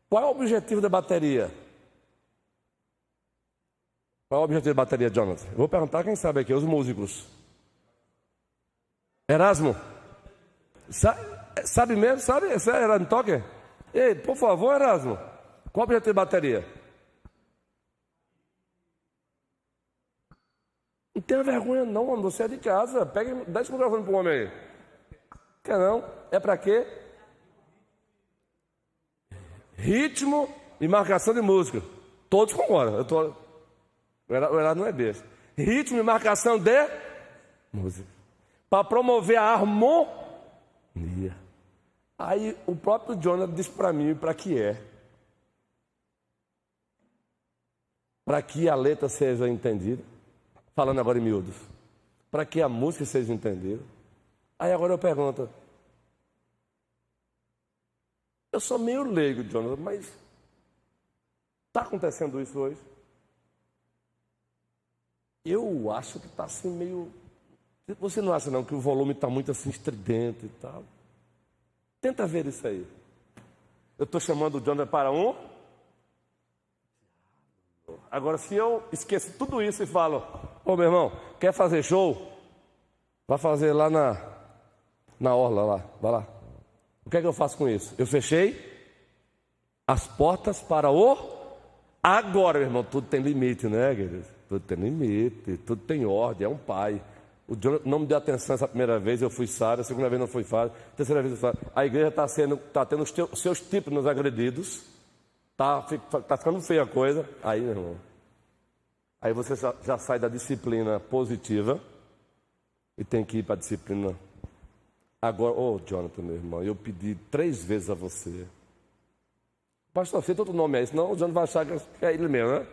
Qual é o objetivo da bateria? Qual é o objetivo da bateria, Jonathan? Eu vou perguntar quem sabe aqui, os músicos. Erasmo? Sabe mesmo? Sabe? Esse é Erasmo Toque? Ei, por favor, Erasmo. Qual o objetivo da bateria? Não tenha vergonha não, mano. Você é de casa. Dá esse microfone pro homem aí. Quer não? É pra quê? Ritmo e marcação de música. Todos concordam. O Erasmo não é besta. Ritmo e marcação de música. Para promover a harmonia. Aí o próprio Jonathan disse para mim para que é. Para que a letra seja entendida. Falando agora em miúdos. Para que a música seja entendida. Aí agora eu pergunto. Eu sou meio leigo, Jonathan, mas está acontecendo isso hoje? Eu acho que está assim meio... Você não acha não que o volume está muito assim estridente e tal? Tenta ver isso aí. Eu estou chamando o Jonathan para um. Agora, se eu esqueço tudo isso e falo, ô meu irmão, quer fazer show? Vai fazer lá na orla lá, vai lá. O que é que eu faço com isso? Eu fechei as portas para o agora, meu irmão. Tudo tem limite, né, querido? Tudo tem limite, tudo tem ordem, é um pai. O Jonathan não me deu atenção essa primeira vez, eu fui sábio, a segunda vez não fui sábio, a terceira vez eu fui sábio. A igreja está tendo os seus tipos nos agredidos, tá ficando feia a coisa. Aí, meu irmão, aí você já sai da disciplina positiva e tem que ir para a disciplina. Agora, Jonathan, meu irmão, eu pedi 3 vezes a você. Pastor, você tem outro nome aí, senão o Jonathan vai achar que é ele mesmo, né?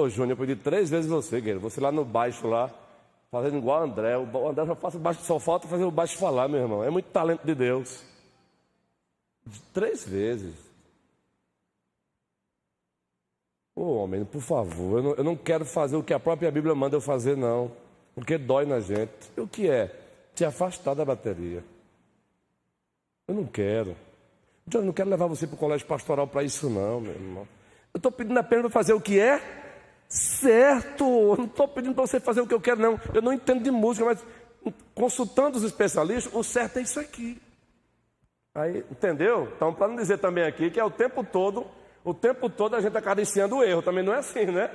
Júnior, eu pedi 3 vezes você, guerreiro. Você lá no baixo lá, fazendo igual o André. O André só falta fazer o baixo falar, meu irmão. É muito talento de Deus. 3 vezes. Homem, por favor, eu não quero fazer o que a própria Bíblia manda eu fazer, não. Porque dói na gente. E o que é? Te afastar da bateria. Eu não quero. Eu não quero levar você para o colégio pastoral para isso, não, meu irmão. Eu estou pedindo apenas para fazer o que é certo. Eu não estou pedindo para você fazer o que eu quero, não. Eu não entendo de música, mas consultando os especialistas, o certo é isso aqui. Aí, entendeu? Então, para não dizer também aqui que é o tempo todo a gente acariciando o erro. Também não é assim, né?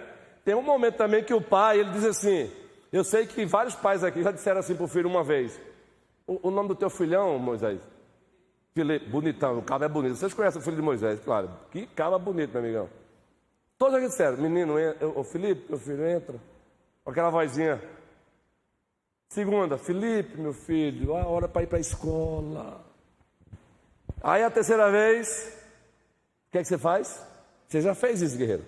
Tem um momento também que o pai, ele diz assim, eu sei que vários pais aqui já disseram assim para o filho uma vez, o nome do teu filhão, Moisés, Filipe, bonitão, o cabo é bonito. Vocês conhecem o filho de Moisés, claro. Que cabo bonito, meu amigão. Todos aqui disseram, menino, ô Filipe, meu filho, entra. Com aquela vozinha. Segunda, Filipe, meu filho, hora para ir para a escola. Aí a terceira vez, o que é que você faz? Você já fez isso, guerreiro?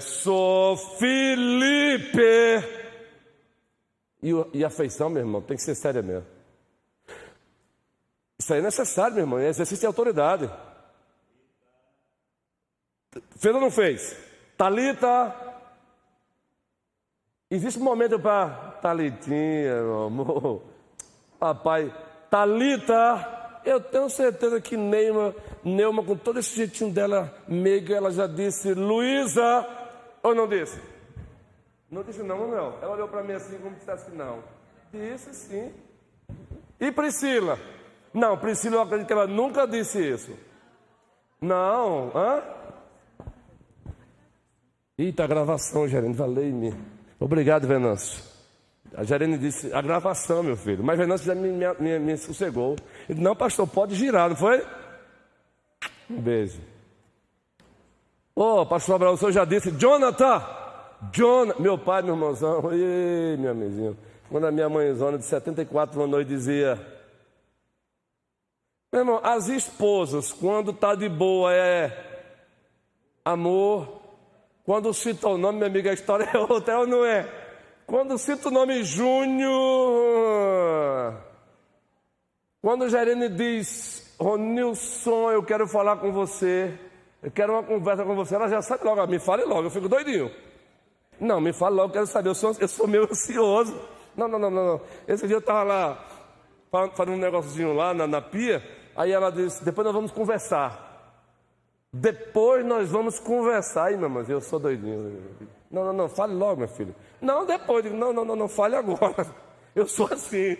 Sou Filipe. E a afeição, meu irmão, tem que ser séria mesmo. Isso aí é necessário, meu irmão, é exercício de autoridade. Fez ou não fez? Talita. Existe um momento para Talitinha, meu amor. Papai, Talita, eu tenho certeza que Neuma, com todo esse jeitinho dela, meiga, ela já disse, Luísa, ou não disse? Não disse não. Ela olhou para mim assim, como se dissesse não. Disse sim. E Priscila? Não, Priscila, eu acredito que ela nunca disse isso. Não, Eita, a gravação, gerente, valei-me. Obrigado, Venâncio. A gerente disse, a gravação, meu filho. Mas Venâncio já me sossegou. Ele disse, não, pastor, pode girar, não foi? Um beijo. Pastor Abraão, o senhor já disse, Jonathan, meu pai, meu irmãozão, meu amizinho. Quando a minha mãezona de 74 anos dizia, meu irmão, as esposas, quando tá de boa é amor. Quando cita o nome, minha amiga, a história é outra, é ou não é? Quando cita o nome Júnior, quando o gerente diz, Ronilson, eu quero falar com você, eu quero uma conversa com você, ela já sabe logo, me fale logo, eu fico doidinho. Não, me fale logo, eu quero saber, eu sou meio ansioso. Não. Esse dia eu estava lá, fazendo um negocinho lá na pia, aí ela disse, depois nós vamos conversar. Depois nós vamos conversar. Aí, meu irmão, eu sou doidinho. Não, fale logo, meu filho. Não, depois. Não, fale agora. Eu sou assim.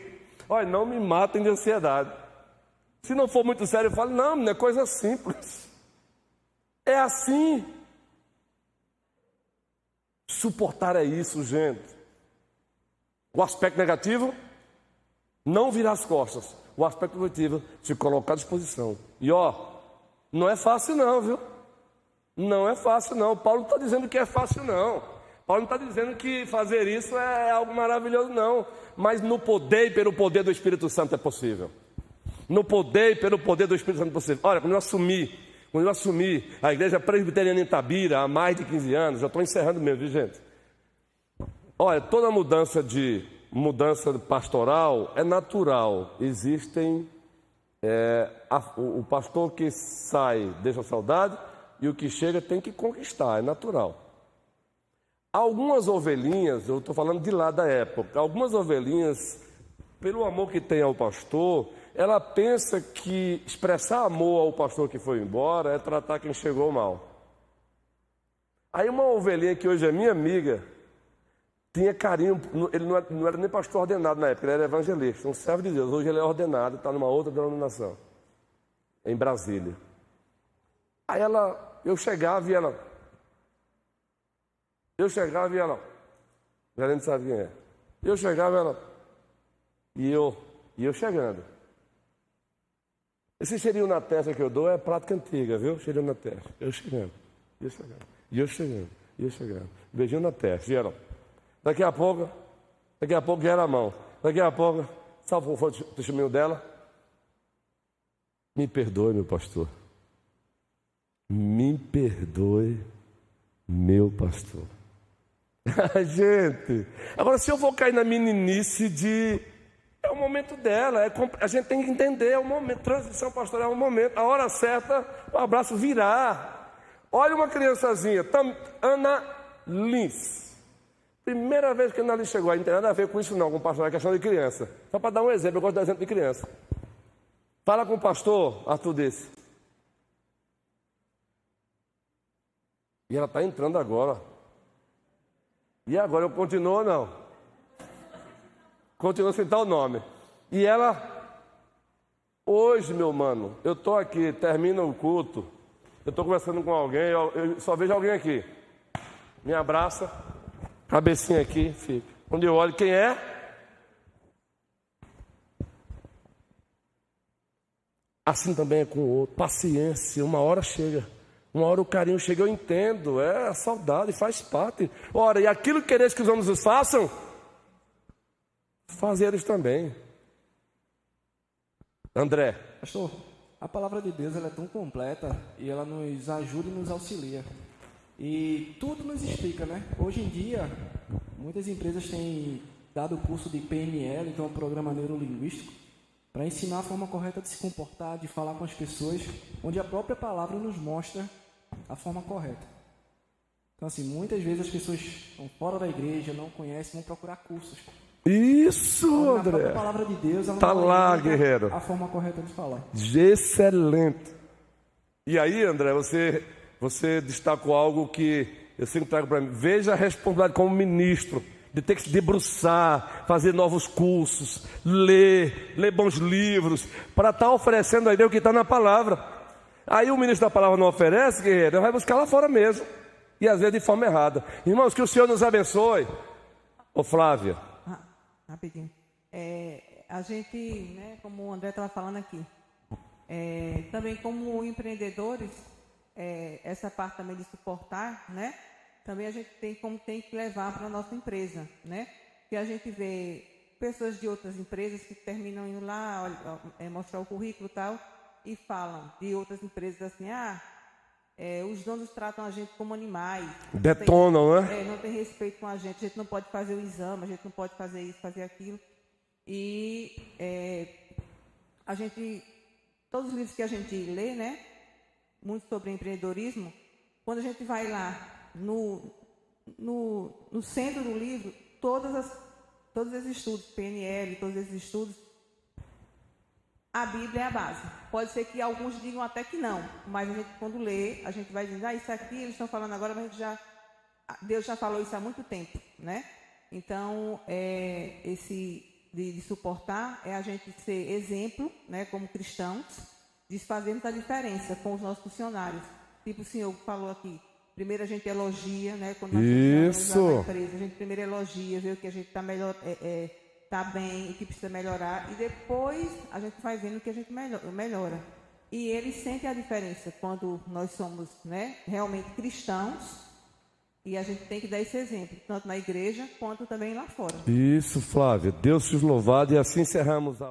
Olha, não me matem de ansiedade. Se não for muito sério, eu falo, não é coisa simples. É assim. Suportar é isso, gente. O aspecto negativo, não virar as costas. O aspecto positivo, se colocar à disposição. E não é fácil não, viu? Não é fácil não. Paulo não está dizendo que é fácil não. Paulo não está dizendo que fazer isso é algo maravilhoso não. Mas no poder e pelo poder do Espírito Santo é possível. No poder e pelo poder do Espírito Santo é possível. Olha, quando eu assumi a igreja presbiteriana em Itabira há mais de 15 anos, já estou encerrando mesmo, viu gente? Olha, toda mudança pastoral é natural. Existem... o pastor que sai deixa saudade e o que chega tem que conquistar, é natural. Algumas ovelhinhas, eu estou falando de lá da época, algumas ovelhinhas, pelo amor que tem ao pastor, ela pensa que expressar amor ao pastor que foi embora é tratar quem chegou mal. Aí uma ovelhinha que hoje é minha amiga, tinha carinho, ele não era nem pastor ordenado na época, ele era evangelista, um servo de Deus. Hoje ele é ordenado, está numa outra denominação, em Brasília. Aí eu chegava e ela, o gerente sabe quem é. Eu chegava ela, e eu chegando. Esse cheirinho na testa que eu dou é prática antiga, viu? Cheirinho na testa, eu chegando. Beijinho na testa, e ela... Daqui a pouco já era a mão. Daqui a pouco, sabe o testemunho dela? Me perdoe, meu pastor. Me perdoe, meu pastor. Gente, agora se eu vou cair na meninice é o momento dela, a gente tem que entender, é o momento, transição pastoral é o momento, a hora certa, o abraço virá. Olha uma criançazinha, Ana Lins. Primeira vez que a Ana Lins chegou, aí não tem nada a ver com isso não, com o pastor, é questão de criança. Só para dar um exemplo, eu gosto de dar exemplo de criança. Fala com o pastor, Arthur disse. E ela está entrando agora. E agora eu continuo ou não? Continuo sem citar o nome. E ela, hoje, meu mano, eu estou aqui, termina o culto, eu estou conversando com alguém, eu só vejo alguém aqui. Me abraça, cabecinha aqui, fica. Quando eu olho, quem é? Assim também é com o outro. Paciência, uma hora chega. Uma hora o carinho chega, eu entendo. É a saudade, faz parte. Ora, e aquilo que quereis que os homens os façam, fazer eles também. André. Pastor, a palavra de Deus ela é tão completa e ela nos ajuda e nos auxilia. E tudo nos explica, né? Hoje em dia, muitas empresas têm dado o curso de PNL, então Programa Neurolinguístico, para ensinar a forma correta de se comportar, de falar com as pessoas, onde a própria palavra nos mostra a forma correta. Então, assim, muitas vezes as pessoas estão fora da igreja, não conhecem, vão procurar cursos. Isso, Na André. própria palavra de Deus, ela Tá não lá, orienta guerreiro. a forma correta de falar. Excelente. E aí, André, você destacou algo que eu sempre trago para mim. Veja a responsabilidade como ministro, de ter que se debruçar, fazer novos cursos, ler bons livros, para estar oferecendo a Deus o que está na palavra. Aí o ministro da palavra não oferece, guerreiro, vai buscar lá fora mesmo. E às vezes de forma errada. Irmãos, que o Senhor nos abençoe. Ô Flávia. Rapidinho. A gente, né, como o André estava falando aqui, também como empreendedores, essa parte também de suportar, né? Também a gente tem que levar para a nossa empresa, né? Que a gente vê pessoas de outras empresas que terminam indo lá, mostrar o currículo e tal, e falam de outras empresas assim, os donos tratam a gente como animais. Detonam, né? Não tem respeito com a gente não pode fazer o exame, a gente não pode fazer isso, fazer aquilo. E todos os livros que a gente lê, né? Muito sobre empreendedorismo, quando a gente vai lá no centro do livro, todos esses estudos, PNL, todos esses estudos, a Bíblia é a base. Pode ser que alguns digam até que não, mas a gente, quando lê, a gente vai dizer, isso aqui eles estão falando agora, mas Deus já falou isso há muito tempo, né? Então, esse de suportar é a gente ser exemplo, né, como cristãos, de fazermos a diferença com os nossos funcionários. Tipo o senhor falou aqui, primeiro a gente elogia, né? Quando nós estamos na empresa, a gente primeiro elogia, vê o que a gente está melhor, tá bem, o que precisa melhorar, e depois a gente vai vendo o que a gente melhora. E eles sentem a diferença quando nós somos, né, realmente cristãos, e a gente tem que dar esse exemplo, tanto na igreja quanto também lá fora. Isso, Flávia. Deus seja louvado, e assim encerramos a